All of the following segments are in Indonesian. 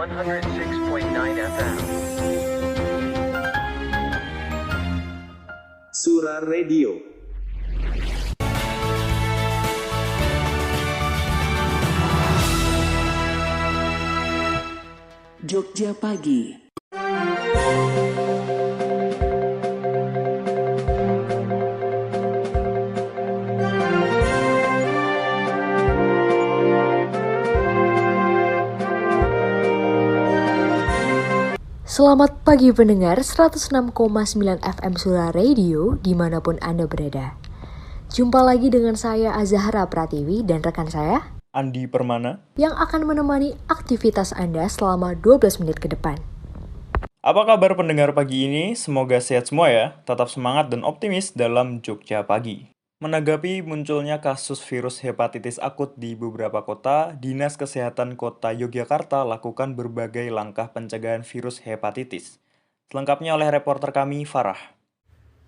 106.9 FM. Sura Radio. Jogja Pagi. Selamat pagi pendengar 106,9 FM Sura Radio dimanapun Anda berada. Jumpa lagi dengan saya Azahra Pratiwi dan rekan saya Andi Permana yang akan menemani aktivitas Anda selama 12 menit ke depan. Apa kabar pendengar pagi ini? Semoga sehat semua ya, tetap semangat dan optimis dalam Jogja Pagi. Menanggapi munculnya kasus virus hepatitis akut di beberapa kota, Dinas Kesehatan Kota Yogyakarta lakukan berbagai langkah pencegahan virus hepatitis. Selengkapnya oleh reporter kami, Farah.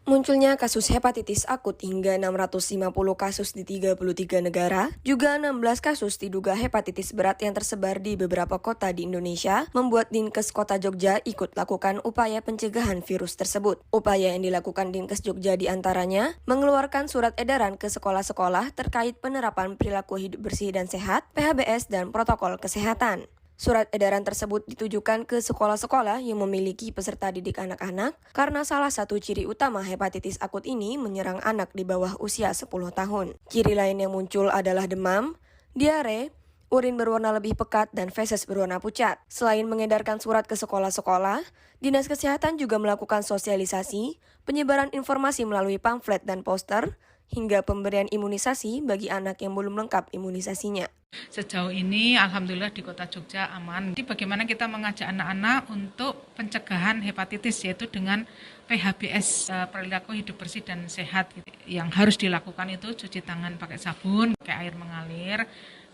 Munculnya kasus hepatitis akut hingga 650 kasus di 33 negara, juga 16 kasus diduga hepatitis berat yang tersebar di beberapa kota di Indonesia, membuat Dinkes Kota Jogja ikut lakukan upaya pencegahan virus tersebut. Upaya yang dilakukan Dinkes Jogja diantaranya mengeluarkan surat edaran ke sekolah-sekolah terkait penerapan perilaku hidup bersih dan sehat, PHBS, dan protokol kesehatan. Surat edaran tersebut ditujukan ke sekolah-sekolah yang memiliki peserta didik anak-anak karena salah satu ciri utama hepatitis akut ini menyerang anak di bawah usia 10 tahun. Ciri lain yang muncul adalah demam, diare, urin berwarna lebih pekat, dan feses berwarna pucat. Selain mengedarkan surat ke sekolah-sekolah, Dinas Kesehatan juga melakukan sosialisasi, penyebaran informasi melalui pamflet dan poster, hingga pemberian imunisasi bagi anak yang belum lengkap imunisasinya. Sejauh ini Alhamdulillah di Kota Jogja aman. Jadi bagaimana kita mengajak anak-anak untuk pencegahan hepatitis, yaitu dengan PHBS, perilaku hidup bersih dan sehat. Yang harus dilakukan itu cuci tangan pakai sabun, pakai air mengalir,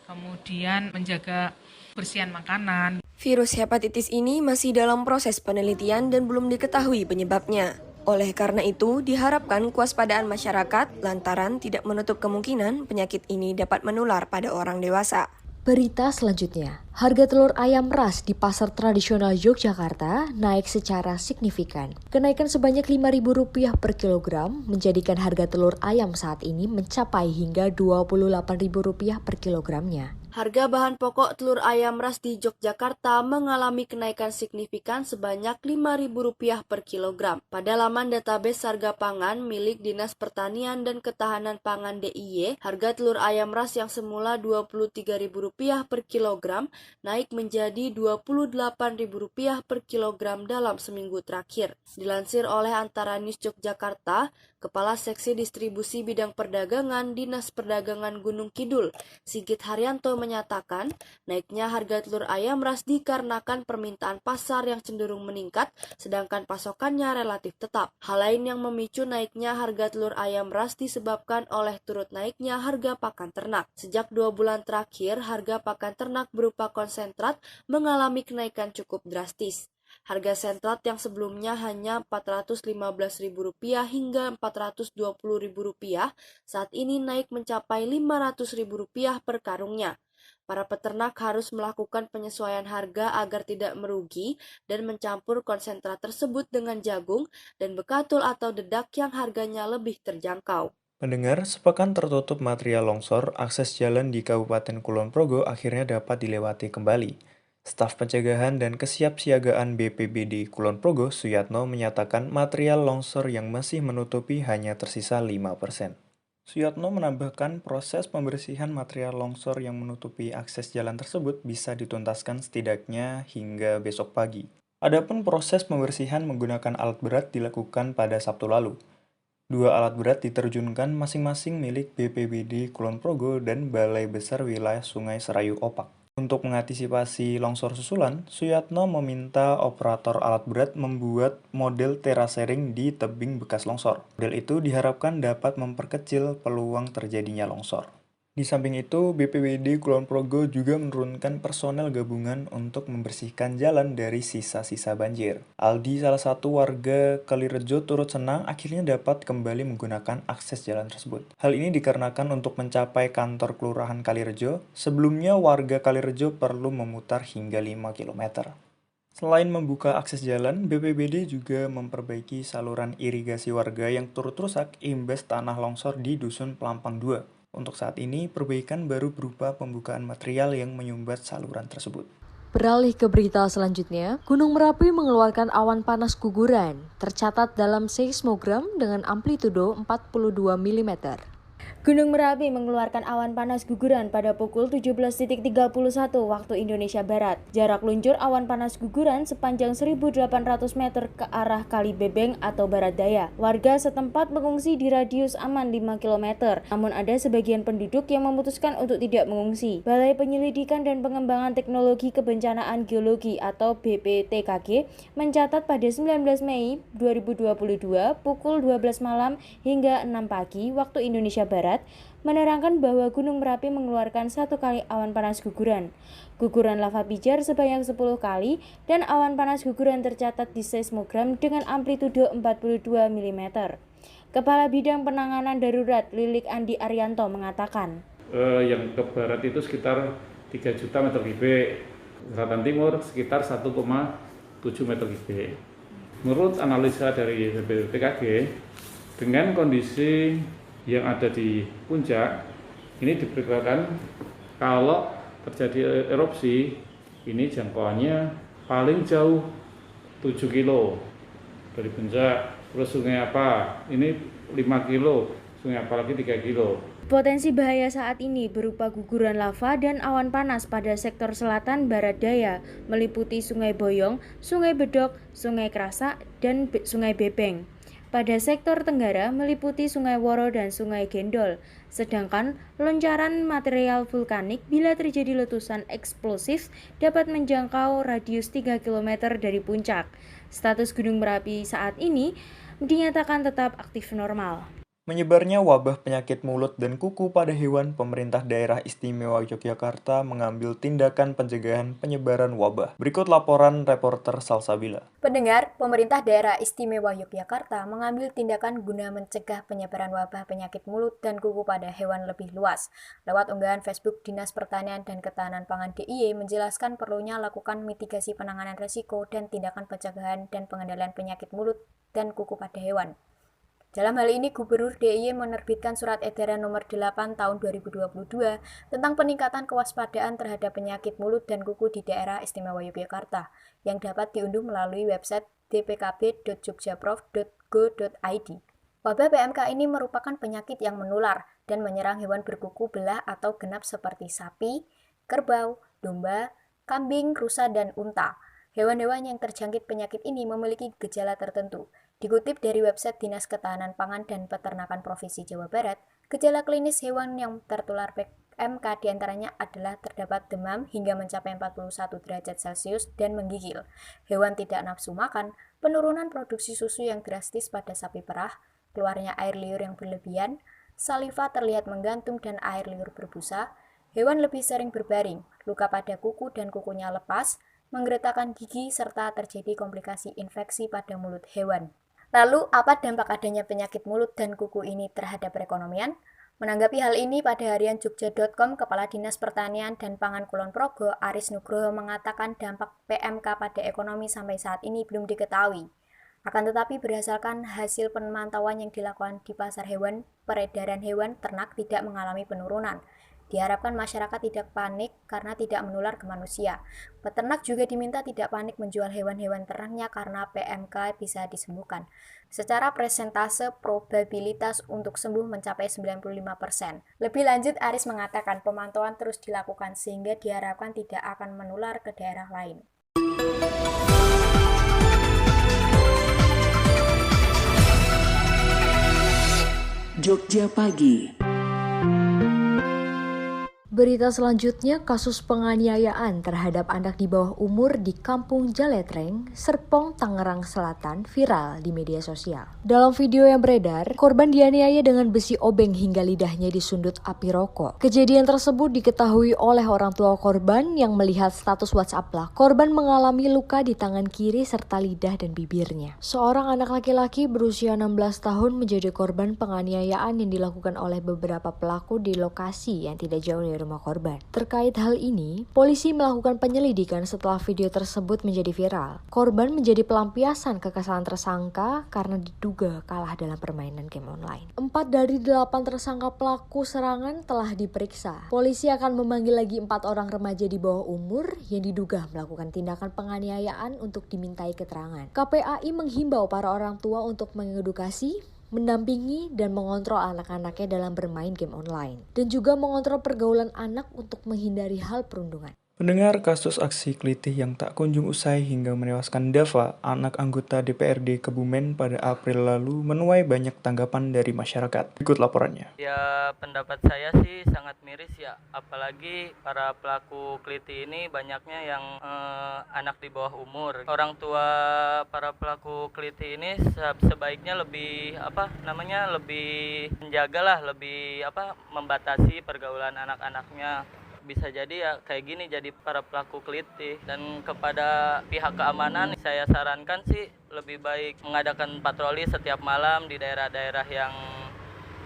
kemudian menjaga kebersihan makanan. Virus hepatitis ini masih dalam proses penelitian dan belum diketahui penyebabnya. Oleh karena itu, diharapkan kewaspadaan masyarakat lantaran tidak menutup kemungkinan penyakit ini dapat menular pada orang dewasa. Berita selanjutnya, harga telur ayam ras di pasar tradisional Yogyakarta naik secara signifikan. Kenaikan sebanyak Rp5.000 per kilogram menjadikan harga telur ayam saat ini mencapai hingga Rp28.000 per kilogramnya. Harga bahan pokok telur ayam ras di Yogyakarta mengalami kenaikan signifikan sebanyak Rp5.000 per kilogram. Pada laman database harga pangan milik Dinas Pertanian dan Ketahanan Pangan DIY, harga telur ayam ras yang semula Rp23.000 per kilogram naik menjadi Rp28.000 per kilogram dalam seminggu terakhir. Dilansir oleh Antara News Yogyakarta, Kepala Seksi Distribusi Bidang Perdagangan Dinas Perdagangan Gunung Kidul, Sigit Haryanto menyatakan naiknya harga telur ayam ras dikarenakan permintaan pasar yang cenderung meningkat sedangkan pasokannya relatif tetap. Hal lain yang memicu naiknya harga telur ayam ras disebabkan oleh turut naiknya harga pakan ternak. Sejak 2 bulan terakhir, harga pakan ternak berupa konsentrat mengalami kenaikan cukup drastis. Harga sentrat yang sebelumnya hanya Rp415.000 hingga Rp420.000 saat ini naik mencapai Rp500.000 per karungnya. Para peternak harus melakukan penyesuaian harga agar tidak merugi dan mencampur konsentrat tersebut dengan jagung dan bekatul atau dedak yang harganya lebih terjangkau. Pendengar, sepekan tertutup material longsor, akses jalan di Kabupaten Kulon Progo akhirnya dapat dilewati kembali. Staf Pencegahan dan Kesiapsiagaan BPBD Kulon Progo, Suyatno, menyatakan material longsor yang masih menutupi hanya tersisa 5%. Suyatno menambahkan proses pembersihan material longsor yang menutupi akses jalan tersebut bisa dituntaskan setidaknya hingga besok pagi. Adapun proses pembersihan menggunakan alat berat dilakukan pada Sabtu lalu. 2 alat berat diterjunkan masing-masing milik BPBD Kulon Progo dan Balai Besar Wilayah Sungai Serayu Opak. Untuk mengantisipasi longsor susulan, Suyatno meminta operator alat berat membuat model terasering di tebing bekas longsor. Model itu diharapkan dapat memperkecil peluang terjadinya longsor. Di samping itu, BPBD Kulon Progo juga menurunkan personel gabungan untuk membersihkan jalan dari sisa-sisa banjir. Aldi, salah satu warga Kalirejo, turut senang akhirnya dapat kembali menggunakan akses jalan tersebut. Hal ini dikarenakan untuk mencapai kantor Kelurahan Kalirejo, sebelumnya warga Kalirejo perlu memutar hingga 5 km. Selain membuka akses jalan, BPBD juga memperbaiki saluran irigasi warga yang turut rusak imbas tanah longsor di Dusun Pelampang 2. Untuk saat ini, perbaikan baru berupa pembukaan material yang menyumbat saluran tersebut. Beralih ke berita selanjutnya, Gunung Merapi mengeluarkan awan panas guguran, tercatat dalam seismogram dengan amplitudo 42 mm. Gunung Merapi mengeluarkan awan panas guguran pada pukul 17.31 waktu Indonesia Barat. Jarak luncur awan panas guguran sepanjang 1.800 meter ke arah Kali Bebeng atau Barat Daya. Warga setempat mengungsi di radius aman 5 km, namun ada sebagian penduduk yang memutuskan untuk tidak mengungsi. Balai Penyelidikan dan Pengembangan Teknologi Kebencanaan Geologi atau BPTKG mencatat pada 19 Mei 2022 pukul 12 malam hingga 6 pagi waktu Indonesia Barat menerangkan bahwa Gunung Merapi mengeluarkan 1 kali awan panas guguran. Guguran lava pijar sebanyak 10 kali dan awan panas guguran tercatat di seismogram dengan amplitudo 42 mm. Kepala Bidang Penanganan Darurat Lilik Andi Arianto mengatakan, yang ke barat itu sekitar 3 juta meter kubik, selatan timur sekitar 1,7 meter kubik. Menurut analisa dari BPTKG, dengan kondisi yang ada di puncak, ini diperkirakan kalau terjadi erupsi, ini jangkauannya paling jauh 7 kilo dari puncak. Terus sungai apa? Ini 5 kilo, sungai apa lagi 3 kilo. potensi bahaya saat ini berupa guguran lava dan awan panas pada sektor selatan barat daya, meliputi Sungai Boyong, Sungai Bedok, Sungai Krasak, dan Sungai Bebeng. Pada sektor tenggara meliputi Sungai Woro dan Sungai Gendol, sedangkan loncaran material vulkanik bila terjadi letusan eksplosif dapat menjangkau radius 3 km dari puncak. Status Gunung Merapi saat ini dinyatakan tetap aktif normal. Menyebarnya wabah penyakit mulut dan kuku pada hewan, pemerintah daerah istimewa Yogyakarta mengambil tindakan pencegahan penyebaran wabah. Berikut laporan reporter Salsabila. Pendengar, pemerintah daerah istimewa Yogyakarta mengambil tindakan guna mencegah penyebaran wabah penyakit mulut dan kuku pada hewan lebih luas. Lewat unggahan Facebook, Dinas Pertanian dan Ketahanan Pangan DIY menjelaskan perlunya lakukan mitigasi penanganan risiko dan tindakan pencegahan dan pengendalian penyakit mulut dan kuku pada hewan. Dalam hal ini, Gubernur DIY menerbitkan Surat Edaran Nomor 8 Tahun 2022 tentang peningkatan kewaspadaan terhadap penyakit mulut dan kuku di daerah istimewa Yogyakarta, yang dapat diunduh melalui website dpkb.jogjaprov.go.id. Wabah PMK ini merupakan penyakit yang menular dan menyerang hewan berkuku belah atau genap seperti sapi, kerbau, domba, kambing, rusa, dan unta. Hewan-hewan yang terjangkit penyakit ini memiliki gejala tertentu. Dikutip dari website Dinas Ketahanan Pangan dan Peternakan Provinsi Jawa Barat, gejala klinis hewan yang tertular PMK diantaranya adalah terdapat demam hingga mencapai 41 derajat Celcius dan menggigil, hewan tidak nafsu makan, penurunan produksi susu yang drastis pada sapi perah, keluarnya air liur yang berlebihan, saliva terlihat menggantung dan air liur berbusa, hewan lebih sering berbaring, luka pada kuku dan kukunya lepas, menggeretakkan gigi, serta terjadi komplikasi infeksi pada mulut hewan. Lalu, apa dampak adanya penyakit mulut dan kuku ini terhadap perekonomian? Menanggapi hal ini, pada harian Jogja.com, Kepala Dinas Pertanian dan Pangan Kulon Progo, Aris Nugroho mengatakan dampak PMK pada ekonomi sampai saat ini belum diketahui. Akan tetapi berdasarkan hasil pemantauan yang dilakukan di pasar hewan, peredaran hewan ternak tidak mengalami penurunan. Diharapkan masyarakat tidak panik karena tidak menular ke manusia. Peternak juga diminta tidak panik menjual hewan-hewan ternaknya karena PMK bisa disembuhkan. Secara persentase, probabilitas untuk sembuh mencapai 95%. Lebih lanjut, Aris mengatakan pemantauan terus dilakukan sehingga diharapkan tidak akan menular ke daerah lain. Jogja Pagi. Berita selanjutnya, kasus penganiayaan terhadap anak di bawah umur di Kampung Jaletreng, Serpong, Tangerang Selatan viral di media sosial. Dalam video yang beredar, korban dianiaya dengan besi obeng hingga lidahnya disundut api rokok. Kejadian tersebut diketahui oleh orang tua korban yang melihat status WhatsApp. Korban mengalami luka di tangan kiri serta lidah dan bibirnya. Seorang anak laki-laki berusia 16 tahun menjadi korban penganiayaan yang dilakukan oleh beberapa pelaku di lokasi yang tidak jauh dari rumah korban. Terkait hal ini, polisi melakukan penyelidikan setelah video tersebut menjadi viral. Korban menjadi pelampiasan kekesalan tersangka karena diduga kalah dalam permainan game online. 4 dari 8 tersangka pelaku serangan telah diperiksa. Polisi akan memanggil lagi 4 orang remaja di bawah umur yang diduga melakukan tindakan penganiayaan untuk dimintai keterangan. KPAI menghimbau para orang tua untuk mengedukasi, mendampingi dan mengontrol anak-anaknya dalam bermain game online, dan juga mengontrol pergaulan anak untuk menghindari hal perundungan. Mendengar kasus aksi kelitih yang tak kunjung usai hingga menewaskan Dava, anak anggota DPRD Kebumen pada April lalu, menuai banyak tanggapan dari masyarakat. Ikut laporannya. Ya, pendapat saya sih sangat miris ya, apalagi para pelaku kelitih ini banyaknya yang anak di bawah umur. Orang tua para pelaku kelitih ini sebaiknya lebih lebih menjagalah, lebih membatasi pergaulan anak-anaknya. Bisa jadi ya kayak gini jadi para pelaku kelitih. Dan kepada pihak keamanan saya sarankan sih lebih baik mengadakan patroli setiap malam di daerah-daerah yang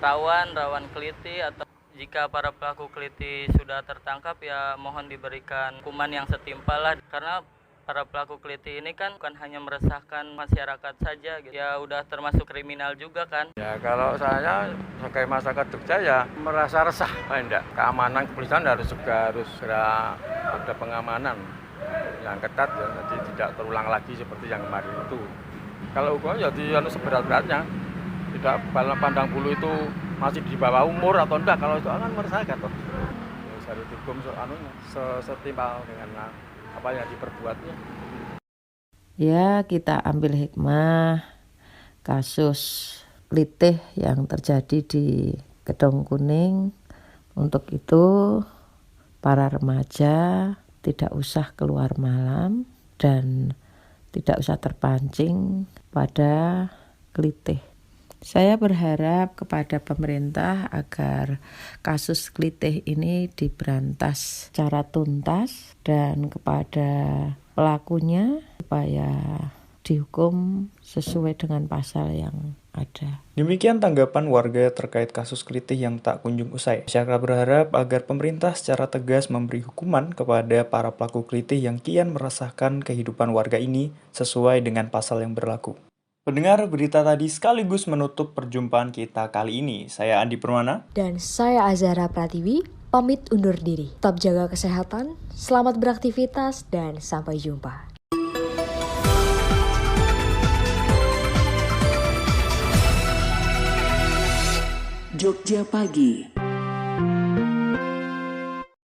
rawan kelitih, atau jika para pelaku kelitih sudah tertangkap ya mohon diberikan hukuman yang setimpal lah, karena para pelaku kelitih ini kan bukan hanya meresahkan masyarakat saja gitu. Ya udah termasuk kriminal juga kan. Ya kalau saya sebagai masyarakat Jogja ya merasa resah, enggak. Keamanan kepolisian harus segera ada pengamanan yang ketat ya, jadi tidak terulang lagi seperti yang kemarin itu. Kalau hukum ya seberat-beratnya, tidak pandang bulu itu masih di bawah umur atau enggak, kalau itu akan meresahkan toh. Harus hukum setimpal dengan apa yang diperbuatnya. Ya, kita ambil hikmah kasus kelitih yang terjadi di Gedong Kuning. Untuk itu para remaja tidak usah keluar malam dan tidak usah terpancing pada kelitih. Saya berharap kepada pemerintah agar kasus kelitih ini diberantas secara tuntas dan kepada pelakunya supaya dihukum sesuai dengan pasal yang ada. Demikian tanggapan warga terkait kasus kelitih yang tak kunjung usai. Masyarakat berharap agar pemerintah secara tegas memberi hukuman kepada para pelaku kelitih yang kian meresahkan kehidupan warga ini sesuai dengan pasal yang berlaku. Pendengar, berita tadi sekaligus menutup perjumpaan kita kali ini. Saya Andi Permana. Dan saya Azhara Pratiwi, pamit undur diri. Tetap jaga kesehatan, selamat beraktivitas, dan sampai jumpa. Jogja Pagi.